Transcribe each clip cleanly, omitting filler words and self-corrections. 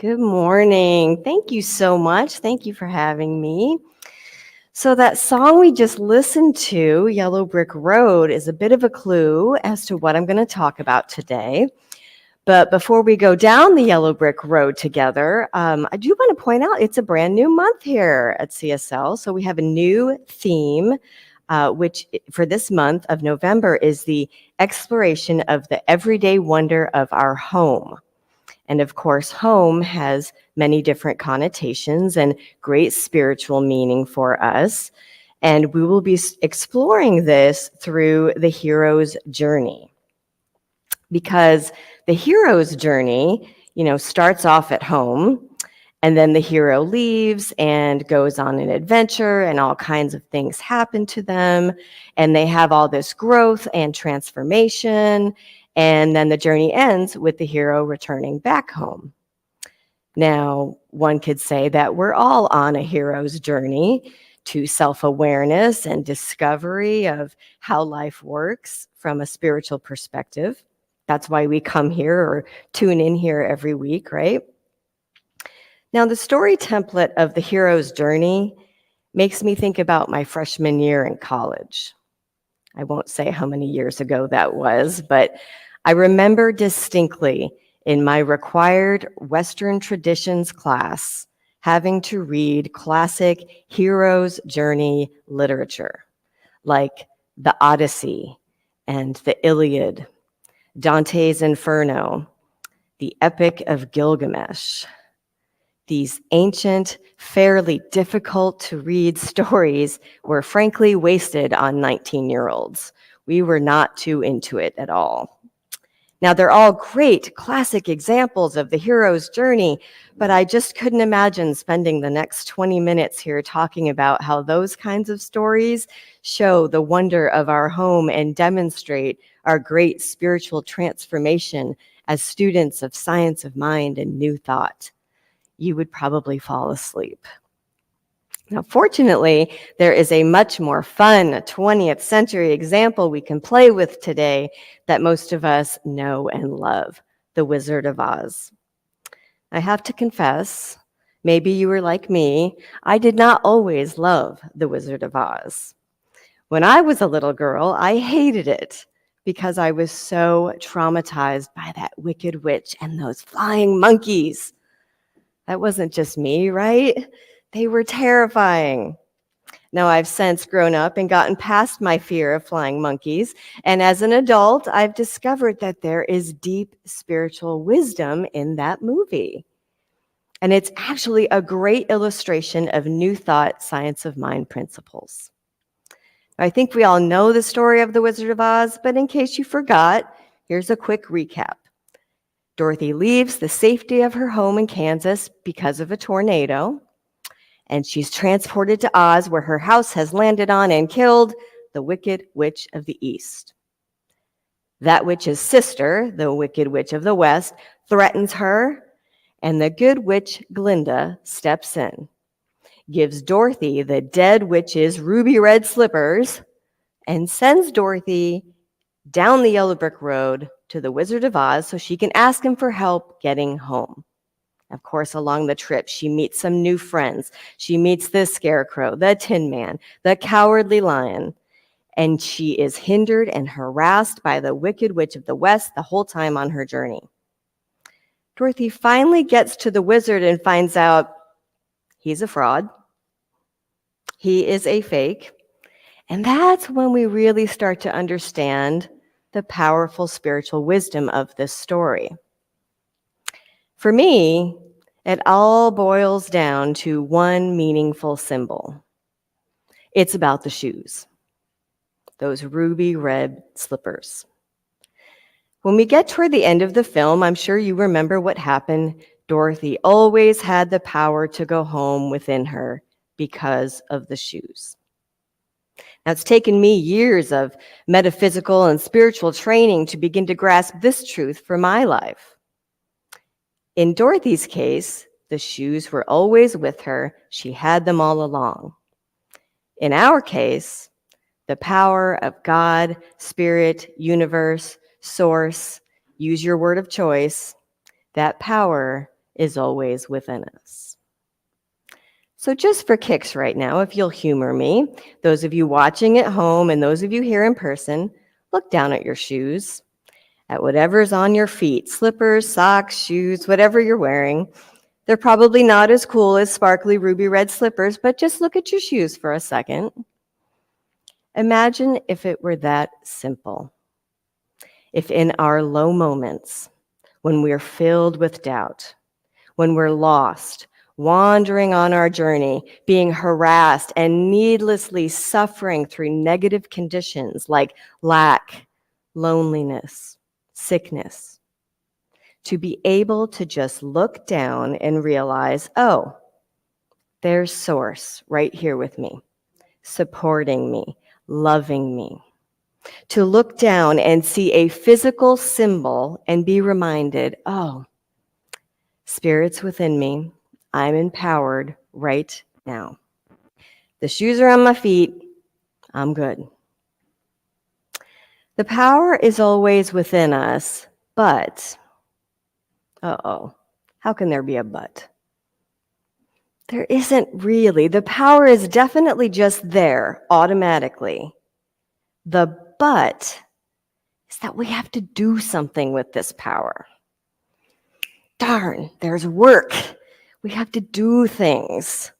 Good morning. Thank you so much. Thank you for having me. So that song we just listened to, Yellow Brick Road, is a bit of a clue as to what I'm going to talk about today. But before we go down the Yellow Brick Road together, I do want to point out it's a brand new month here at CSL. So we have a new theme, which for this month of November is the exploration of the everyday wonder of our home. And of course, home has many different connotations and great spiritual meaning for us. And we will be exploring this through the hero's journey. Because the hero's journey, starts off at home, and then the hero leaves and goes on an adventure, and all kinds of things happen to them. And they have all this growth and transformation. And then the journey ends with the hero returning back home. Now, one could say that we're all on a hero's journey to self-awareness and discovery of how life works from a spiritual perspective. That's why we come here or tune in here every week, right? Now, the story template of the hero's journey makes me think about my freshman year in college. I won't say how many years ago that was, but I remember distinctly in my required Western traditions class having to read classic hero's journey literature, like the Odyssey and the Iliad, Dante's Inferno, the Epic of Gilgamesh. These ancient, fairly difficult to read stories were frankly wasted on 19-year-olds. We were not too into it at all. Now, they're all great classic examples of the hero's journey, but I just couldn't imagine spending the next 20 minutes here talking about how those kinds of stories show the wonder of our home and demonstrate our great spiritual transformation as students of science of mind and new thought. You would probably fall asleep. Now, fortunately, there is a much more fun 20th century example we can play with today that most of us know and love, The Wizard of Oz. I have to confess, maybe you were like me, I did not always love The Wizard of Oz. When I was a little girl, I hated it because I was so traumatized by that wicked witch and those flying monkeys. That wasn't just me, right? They were terrifying. Now, I've since grown up and gotten past my fear of flying monkeys. And as an adult, I've discovered that there is deep spiritual wisdom in that movie. And it's actually a great illustration of New Thought science of mind principles. I think we all know the story of The Wizard of Oz, but in case you forgot, here's a quick recap. Dorothy leaves the safety of her home in Kansas because of a tornado, and she's transported to Oz, where her house has landed on and killed the Wicked Witch of the East. That witch's sister, the Wicked Witch of the West, threatens her, and the good witch Glinda steps in, gives Dorothy the dead witch's ruby red slippers, and sends Dorothy down the Yellow Brick Road to the Wizard of Oz so she can ask him for help getting home. Of course, along the trip, she meets some new friends. She meets the Scarecrow, the Tin Man, the Cowardly Lion, and she is hindered and harassed by the Wicked Witch of the West the whole time on her journey. Dorothy finally gets to the wizard and finds out he's a fraud. He is a fake. And that's when we really start to understand the powerful spiritual wisdom of this story. For me, it all boils down to one meaningful symbol. It's about the shoes, those ruby red slippers. When we get toward the end of the film, I'm sure you remember what happened. Dorothy always had the power to go home within her because of the shoes. Now, it's taken me years of metaphysical and spiritual training to begin to grasp this truth for my life. In Dorothy's case, the shoes were always with her. She had them all along. In our case, the power of God, Spirit, universe, source, use your word of choice, that power is always within us. So just for kicks right now, if you'll humor me, those of you watching at home and those of you here in person, look down at your shoes, at whatever's on your feet, slippers, socks, shoes, whatever you're wearing. They're probably not as cool as sparkly ruby red slippers, but just look at your shoes for a second. Imagine if it were that simple. If in our low moments, when we're filled with doubt, when we're lost, wandering on our journey, being harassed and needlessly suffering through negative conditions like lack, loneliness, sickness, to be able to just look down and realize, oh, there's Source right here with me, supporting me, loving me. To look down and see a physical symbol and be reminded, oh, Spirit's within me. I'm empowered right now. The shoes are on my feet. I'm good. The power is always within us, but, how can there be a but? There isn't really. The power is definitely just there automatically. The but is that we have to do something with this power. Darn, there's work. We have to do things.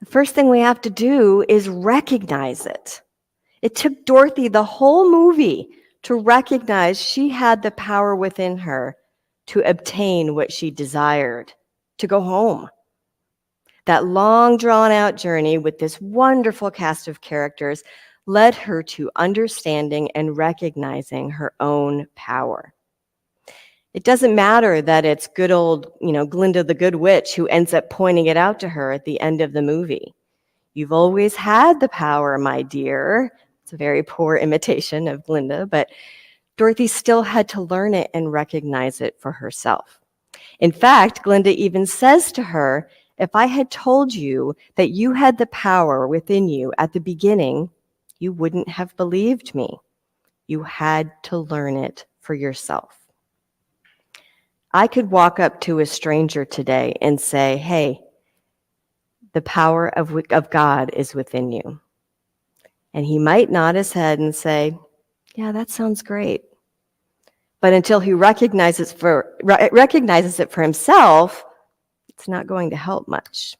The first thing we have to do is recognize it. It took Dorothy the whole movie to recognize she had the power within her to obtain what she desired, to go home. That long, drawn-out journey with this wonderful cast of characters led her to understanding and recognizing her own power. It doesn't matter that it's good old, Glinda the Good Witch who ends up pointing it out to her at the end of the movie. You've always had the power, my dear. It's a very poor imitation of Glinda, but Dorothy still had to learn it and recognize it for herself. In fact, Glinda even says to her, if I had told you that you had the power within you at the beginning, you wouldn't have believed me. You had to learn it for yourself. I could walk up to a stranger today and say, hey, the power of God is within you. And he might nod his head and say, yeah, that sounds great. But until he recognizes it for himself, it's not going to help much.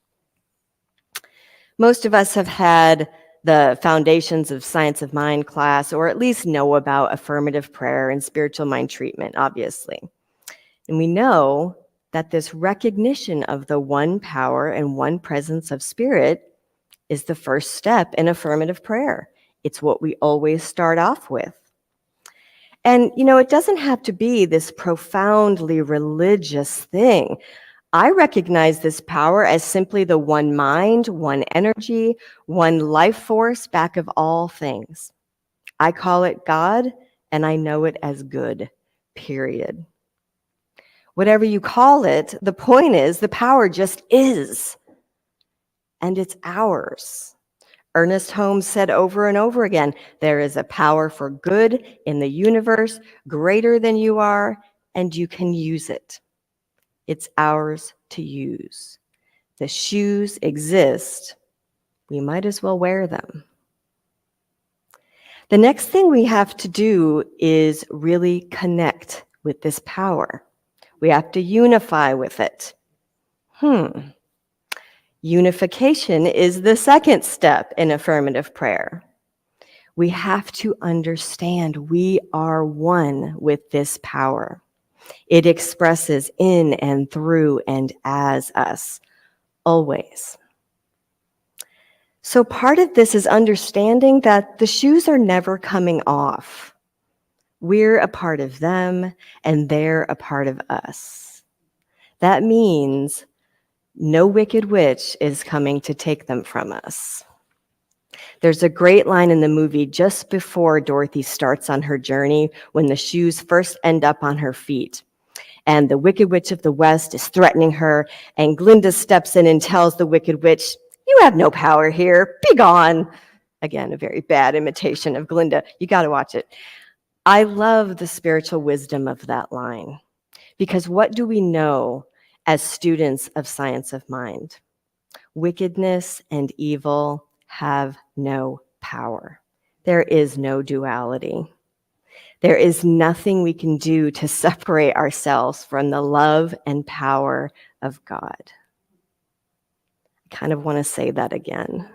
Most of us have had the Foundations of Science of Mind class, or at least know about affirmative prayer and spiritual mind treatment, obviously. And we know that this recognition of the one power and one presence of Spirit is the first step in affirmative prayer. It's what we always start off with. And, it doesn't have to be this profoundly religious thing. I recognize this power as simply the one mind, one energy, one life force back of all things. I call it God, and I know it as good, period. Whatever you call it, the point is the power just is, and it's ours. Ernest Holmes said over and over again, there is a power for good in the universe greater than you are, and you can use it. It's ours to use. The shoes exist. We might as well wear them. The next thing we have to do is really connect with this power. We have to unify with it. Unification is the second step in affirmative prayer. We have to understand we are one with this power. It expresses in and through and as us, always. So part of this is understanding that the shoes are never coming off. We're a part of them, and they're a part of us. That means no wicked witch is coming to take them from us. There's a great line in the movie just before Dorothy starts on her journey when the shoes first end up on her feet. And the Wicked Witch of the West is threatening her, and Glinda steps in and tells the Wicked Witch, you have no power here, be gone. Again, a very bad imitation of Glinda. You got to watch it. I love the spiritual wisdom of that line, because what do we know as students of science of mind. Wickedness and evil have no power. There is no duality. There is nothing we can do to separate ourselves from the love and power of God. I kind of want to say that again.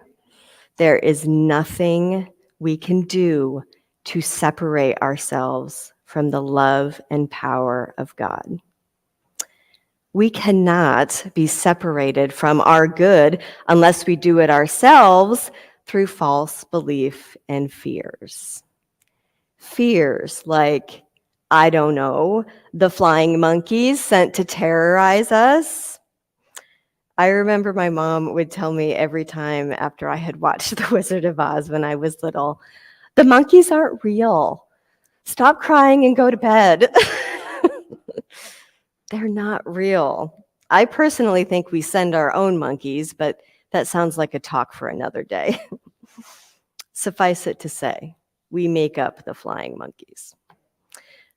There is nothing we can do to separate ourselves from the love and power of God. We cannot be separated from our good unless we do it ourselves through false belief and fears. Fears like, I don't know, the flying monkeys sent to terrorize us. I remember my mom would tell me every time after I had watched The Wizard of Oz when I was little, the monkeys aren't real. Stop crying and go to bed. They're not real. I personally think we send our own monkeys, but that sounds like a talk for another day. Suffice it to say, we make up the flying monkeys.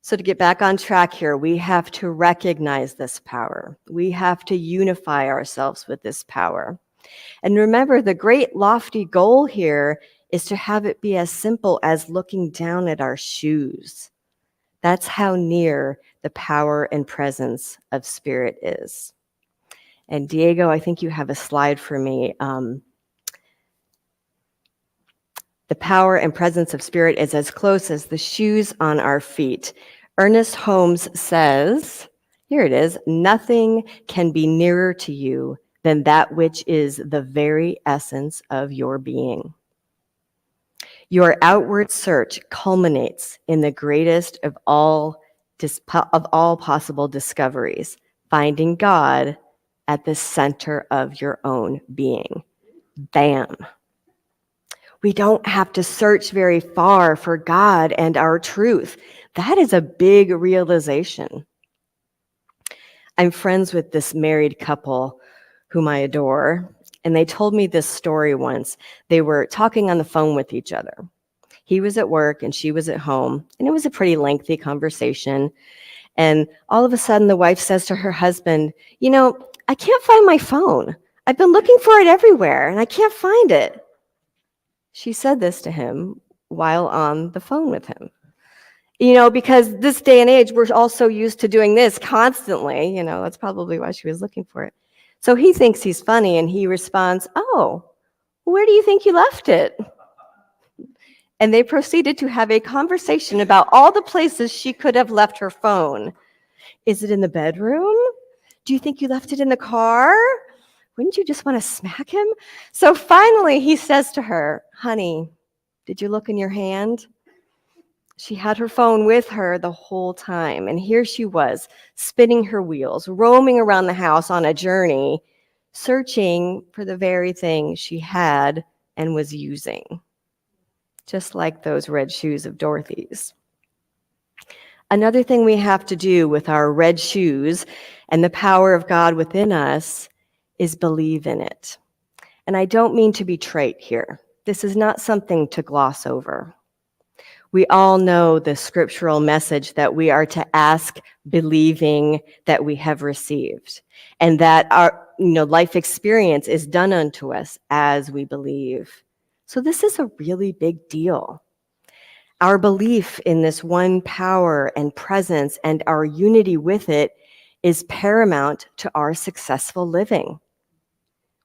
So to get back on track here, we have to recognize this power. We have to unify ourselves with this power. And remember, the great lofty goal here is to have it be as simple as looking down at our shoes. That's how near the power and presence of Spirit is. And Diego, I think you have a slide for me. The power and presence of Spirit is as close as the shoes on our feet. Ernest Holmes says, here it is, nothing can be nearer to you than that which is the very essence of your being. Your outward search culminates in the greatest of all possible discoveries, finding God at the center of your own being. Bam. We don't have to search very far for God and our truth. That is a big realization. I'm friends with this married couple whom I adore, and they told me this story once. They were talking on the phone with each other. He was at work and she was at home, and it was a pretty lengthy conversation. And all of a sudden, the wife says to her husband, you know, I can't find my phone. I've been looking for it everywhere, and I can't find it. She said this to him while on the phone with him. You know, because this day and age, we're all so used to doing this constantly. You know, that's probably why she was looking for it. So he thinks he's funny, and he responds, oh, where do you think you left it? And they proceeded to have a conversation about all the places she could have left her phone. Is it in the bedroom? Do you think you left it in the car? Wouldn't you just want to smack him? So finally he says to her, honey, did you look in your hand? She had her phone with her the whole time. And here she was, spinning her wheels, roaming around the house on a journey, searching for the very thing she had and was using. Just like those red shoes of Dorothy's. Another thing we have to do with our red shoes and the power of God within us is believe in it. And I don't mean to be trite here. This is not something to gloss over. We all know the scriptural message that we are to ask believing that we have received, and that our life experience is done unto us as we believe. So this is a really big deal. Our belief in this one power and presence and our unity with it is paramount to our successful living.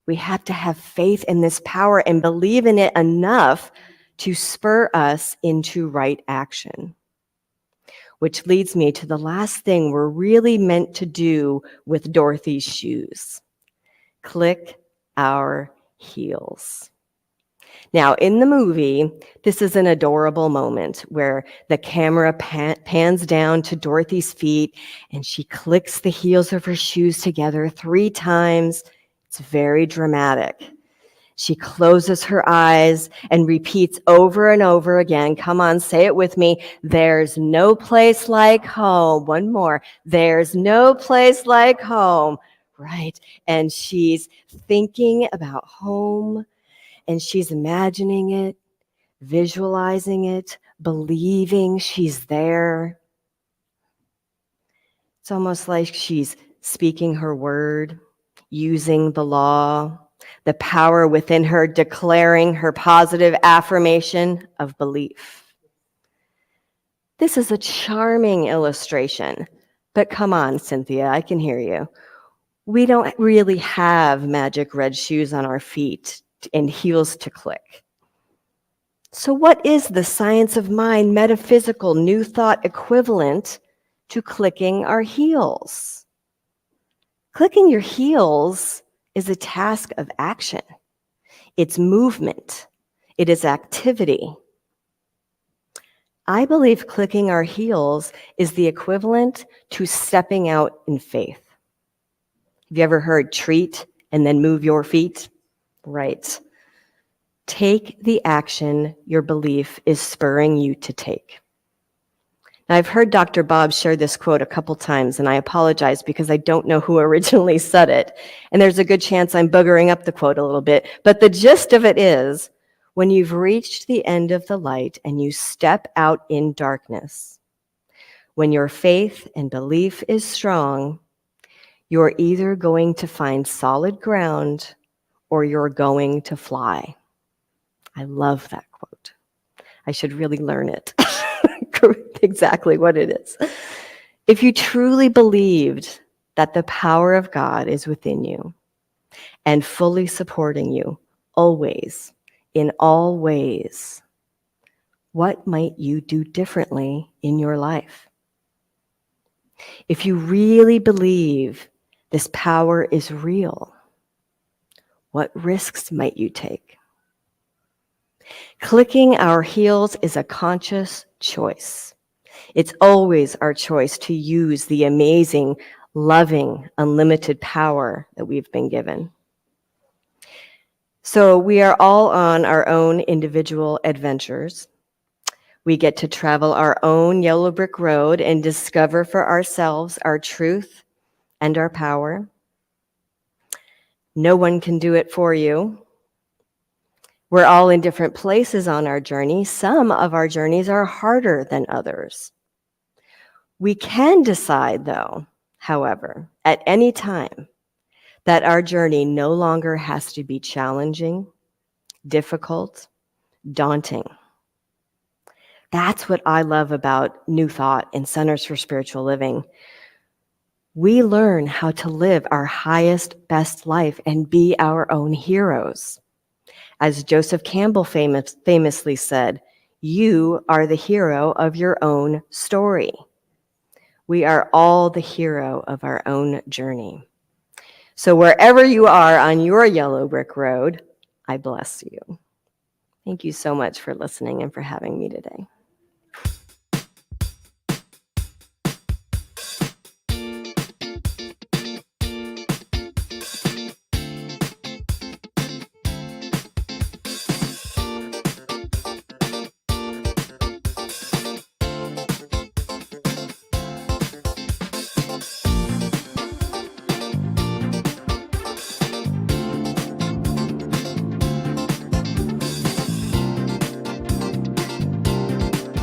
We have to have faith in this power and believe in it enough to spur us into right action. Which leads me to the last thing we're really meant to do with Dorothy's shoes. Click our heels. Now, in the movie, this is an adorable moment where the camera pans down to Dorothy's feet and she clicks the heels of her shoes together 3 times. It's very dramatic. She closes her eyes and repeats over and over again. Come on, say it with me. There's no place like home. One more. There's no place like home. Right? And she's thinking about home. And she's imagining it, visualizing it, believing she's there. It's almost like she's speaking her word, using the law, the power within her, declaring her positive affirmation of belief. This is a charming illustration, but come on, Cynthia, I can hear you. We don't really have magic red shoes on our feet and heels to click. So what is the science of mind metaphysical new thought equivalent to clicking our heels? Clicking your heels is a task of action. It's movement. It is activity. I believe clicking our heels is the equivalent to stepping out in faith. Have you ever heard treat and then move your feet? Right. Take the action your belief is spurring you to take. Now, I've heard Dr. Bob share this quote a couple times, and I apologize because I don't know who originally said it. And there's a good chance I'm buggering up the quote a little bit. But the gist of it is, when you've reached the end of the light and you step out in darkness, when your faith and belief is strong, you're either going to find solid ground or you're going to fly. I love that quote. I should really learn it. Exactly what it is. If you truly believed that the power of God is within you and fully supporting you always, in all ways, what might you do differently in your life? If you really believe this power is real, what risks might you take? Clicking our heels is a conscious choice. It's always our choice to use the amazing, loving, unlimited power that we've been given. So we are all on our own individual adventures. We get to travel our own yellow brick road and discover for ourselves our truth and our power. No one can do it for you. We're all in different places on our journey. Some of our journeys are harder than others. We can decide, though, however, at any time, that our journey no longer has to be challenging, difficult, daunting. That's what I love about New Thought and Centers for Spiritual Living. We learn how to live our highest, best life and be our own heroes. As Joseph Campbell famously said, you are the hero of your own story. We are all the hero of our own journey. So wherever you are on your yellow brick road, I bless you. Thank you so much for listening and for having me today.